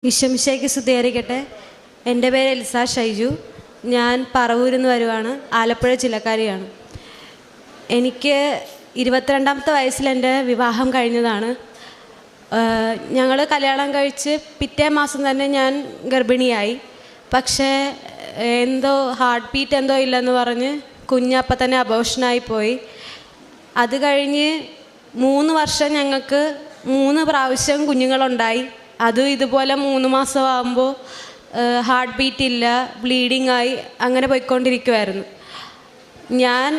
വിശ്വമിശയ്ക്ക് സ്തുതിയായിരിക്കട്ടെ. എൻ്റെ പേര് എൽസ ഷൈജു. ഞാൻ പറവൂരിൽ നിന്ന് വരുവാണ്. ആലപ്പുഴ ജില്ലക്കാരിയാണ്. എനിക്ക് 22ാമത്തെ വയസ്സിൽ എൻ്റെ വിവാഹം കഴിഞ്ഞതാണ്. ഞങ്ങൾ കല്യാണം കഴിച്ച് പിറ്റേ മാസം തന്നെ ഞാൻ ഗർഭിണിയായി. പക്ഷേ എന്തോ ഹാർട്ട് ബീറ്റ് എന്തോ ഇല്ലെന്ന് പറഞ്ഞ് കുഞ്ഞപ്പം തന്നെ അബോർഷനായി പോയി. അത് കഴിഞ്ഞ് 3 വർഷം ഞങ്ങൾക്ക് 3 പ്രാവശ്യം കുഞ്ഞുങ്ങളുണ്ടായി. അതും ഇതുപോലെ 3 മാസമാകുമ്പോൾ ഹാർട്ട് ബീറ്റ് ഇല്ല, ബ്ലീഡിങ് ആയി, അങ്ങനെ പോയിക്കൊണ്ടിരിക്കുമായിരുന്നു. ഞാൻ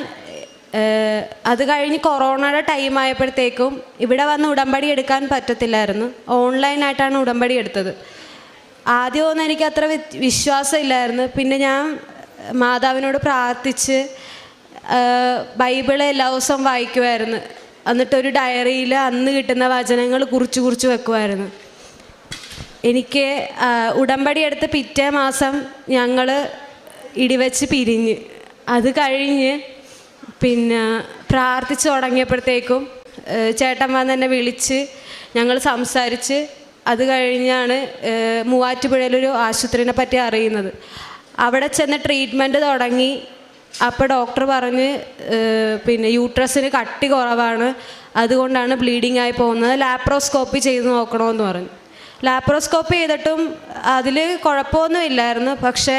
അത് കഴിഞ്ഞ് കൊറോണയുടെ ടൈം ആയപ്പോഴത്തേക്കും ഇവിടെ വന്ന് ഉടമ്പടി എടുക്കാൻ പറ്റത്തില്ലായിരുന്നു. ഓൺലൈനായിട്ടാണ് ഉടമ്പടി എടുത്തത്. ആദ്യമൊന്നും എനിക്ക് അത്ര വിശ്വാസമില്ലായിരുന്നു. പിന്നെ ഞാൻ മാതാവിനോട് പ്രാർത്ഥിച്ച് ബൈബിള് എല്ലാ ദിവസവും വായിക്കുമായിരുന്നു. എന്നിട്ടൊരു ഡയറിയിൽ അന്ന് കിട്ടുന്ന വചനങ്ങൾ കുറിച്ച് വെക്കുമായിരുന്നു. എനിക്ക് ഉടമ്പടി എടുത്ത് പിറ്റേ മാസം ഞങ്ങൾ ഇടിവെച്ച് പിരിഞ്ഞ്. അത് കഴിഞ്ഞ് പിന്നെ പ്രാർത്ഥിച്ച് തുടങ്ങിയപ്പോഴത്തേക്കും ചേട്ടൻ വന്ന് എന്നെ വിളിച്ച് ഞങ്ങൾ സംസാരിച്ച്. അത് കഴിഞ്ഞാണ് മൂവാറ്റുപുഴയിലൊരു ആശുപത്രിനെ പറ്റി അറിയുന്നത്. അവിടെ ചെന്ന് ട്രീറ്റ്മെൻറ്റ് തുടങ്ങി. അപ്പോൾ ഡോക്ടർ പറഞ്ഞ് പിന്നെ യൂട്രസിന് കട്ടി കുറവാണ്, അതുകൊണ്ടാണ് ബ്ലീഡിങ് ആയി പോകുന്നത്, ലാപ്രോസ്കോപ്പി ചെയ്ത് നോക്കണമെന്ന് പറഞ്ഞു. ലാപ്രോസ്കോപ്പി ചെയ്തിട്ടും അതിൽ കുഴപ്പമൊന്നുമില്ലായിരുന്നു. പക്ഷേ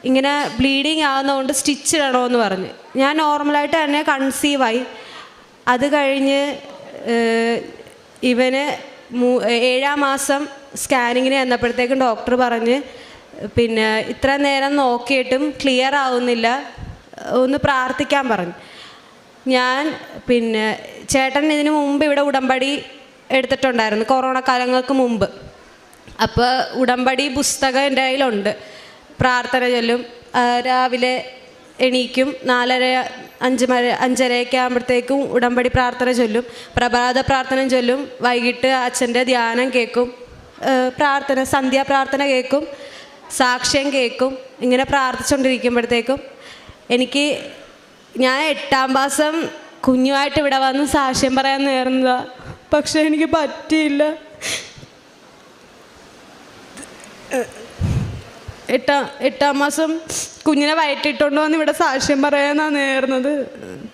ഇങ്ങനെ ബ്ലീഡിങ് ആകുന്നതുകൊണ്ട് സ്റ്റിച്ച് ഇടണമെന്ന് പറഞ്ഞ്. ഞാൻ നോർമലായിട്ട് തന്നെ കൺസീവായി. അത് കഴിഞ്ഞ് ഇവന് 7ാം മാസം സ്കാനിങ്ങിന് ചെന്നപ്പോഴത്തേക്കും ഡോക്ടർ പറഞ്ഞ് പിന്നെ ഇത്ര നേരം നോക്കിയിട്ടും ക്ലിയർ ആവുന്നില്ല, ഒന്ന് പ്രാർത്ഥിക്കാൻ പറഞ്ഞു. ഞാൻ പിന്നെ ചേട്ടൻ ഇതിന് മുമ്പ് ഇവിടെ ഉടമ്പടി എടുത്തിട്ടുണ്ടായിരുന്നു, കൊറോണ കാലങ്ങൾക്ക് മുമ്പ്. അപ്പോൾ ഉടമ്പടി പുസ്തകം എൻ്റെ കയ്യിലുണ്ട്. പ്രാർത്ഥന ചൊല്ലും. രാവിലെ എണീക്കും, 4:30-5:30 ആകുമ്പോഴത്തേക്കും ഉടമ്പടി പ്രാർത്ഥന ചൊല്ലും, പ്രഭാത പ്രാർത്ഥന ചൊല്ലും. വൈകിട്ട് അച്ഛൻ്റെ ധ്യാനം കേൾക്കും, പ്രാർത്ഥന സന്ധ്യാപ്രാർത്ഥന കേൾക്കും, സാക്ഷ്യം കേൾക്കും. ഇങ്ങനെ പ്രാർത്ഥിച്ചുകൊണ്ടിരിക്കുമ്പോഴത്തേക്കും ഞാൻ 8ാം മാസം കുഞ്ഞുമായിട്ട് ഇവിടെ വന്ന് സാക്ഷ്യം പറയാൻ നേർന്നതാണ്. പക്ഷെ എനിക്ക് പറ്റിയില്ല. 8ാം മാസം കുഞ്ഞിനെ വയറ്റിട്ടുകൊണ്ട് വന്ന് ഇവിടെ സാക്ഷ്യം പറയാനാണ് നേർന്നത്.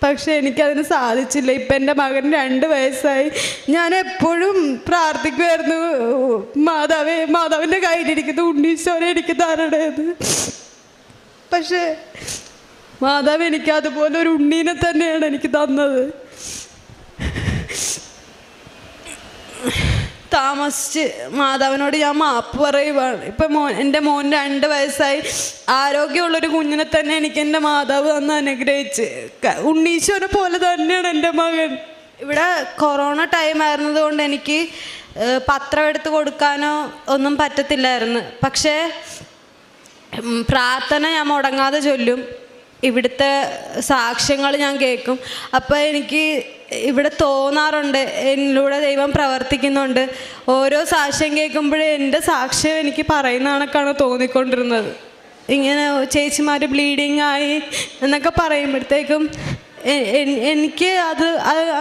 പക്ഷെ എനിക്കതിന് സാധിച്ചില്ല. ഇപ്പം എൻ്റെ മകൻ 2 വയസ്സായി. ഞാൻ എപ്പോഴും പ്രാർത്ഥിക്കുമായിരുന്നു, മാതാവിൻ്റെ കയ്യിലിരിക്കുന്ന ഉണ്ണീശോനെ എനിക്ക് തരണേന്ന്. പക്ഷേ മാതാവ് എനിക്ക് അതുപോലെ ഒരു ഉണ്ണീനെ തന്നെയാണ് എനിക്ക് തന്നത്. താമസിച്ച് മാതാവിനോട് ഞാൻ മാപ്പ് പറയുവാണ്. ഇപ്പം എൻ്റെ മോൻ 2 വയസ്സായി. ആരോഗ്യമുള്ളൊരു കുഞ്ഞിനെ തന്നെ എനിക്ക് എൻ്റെ മാതാവ് തന്ന് അനുഗ്രഹിച്ച്. ഉണ്ണീശോനെ പോലെ തന്നെയാണ് എൻ്റെ മകൻ. ഇവിടെ കൊറോണ ടൈം ആയിരുന്നത് കൊണ്ട് എനിക്ക് പത്രം എടുത്ത് കൊടുക്കാനോ ഒന്നും പറ്റത്തില്ലായിരുന്നു. പക്ഷേ പ്രാർത്ഥന ഞാൻ മുടങ്ങാതെ ചൊല്ലും, ഇവിടുത്തെ സാക്ഷ്യങ്ങൾ ഞാൻ കേൾക്കും. അപ്പോൾ എനിക്ക് ഇവിടെ തോന്നാറുണ്ട് എന്നിലൂടെ ദൈവം പ്രവർത്തിക്കുന്നുണ്ട്. ഓരോ സാക്ഷ്യം കേൾക്കുമ്പോഴേ എൻ്റെ സാക്ഷ്യം എനിക്ക് പറയുന്ന കണക്കാണ് തോന്നിക്കൊണ്ടിരുന്നത്. ഇങ്ങനെ ചേച്ചിമാർ ബ്ലീഡിങ് ആയി എന്നൊക്കെ പറയുമ്പോഴത്തേക്കും എനിക്ക് അത്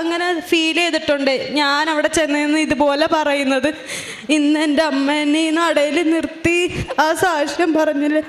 അങ്ങനെ ഫീൽ ചെയ്തിട്ടുണ്ട്. ഞാൻ അവിടെ ചെന്ന് ഇതുപോലെ പറയുന്നത്, ഇന്ന് എൻ്റെ അമ്മ എന്നെ ഈ നടയിൽ നിർത്തി ആ സാക്ഷ്യം പറഞ്ഞില്ല,